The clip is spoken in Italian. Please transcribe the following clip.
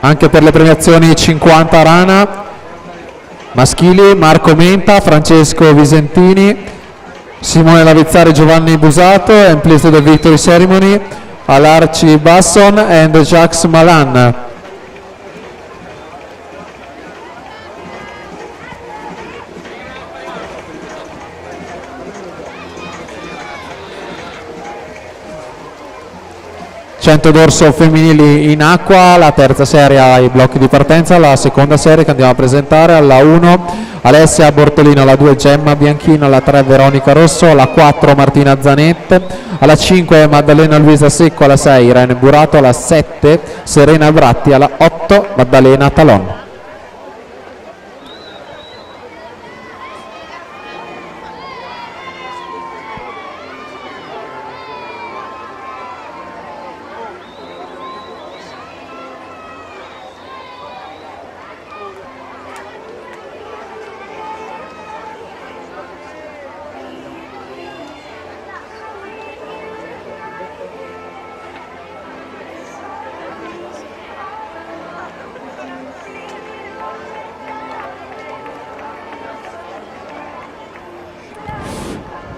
Anche per le premiazioni 50 rana maschili, Marco Menta, Francesco Visentini, Simone Lavizzari, Giovanni Busato, and please to the victory ceremony, Alarci Basson and Jacques Malan. D'orso femminili in acqua, la terza serie ai blocchi di partenza, la seconda serie che andiamo a presentare alla 1 Alessia Bortolino, alla 2 Gemma Bianchino, alla 3 Veronica Rosso, alla 4 Martina Zanette, alla 5 Maddalena Luisa Secco, alla 6 Irene Burato, alla 7 Serena Bratti, alla 8 Maddalena Talon.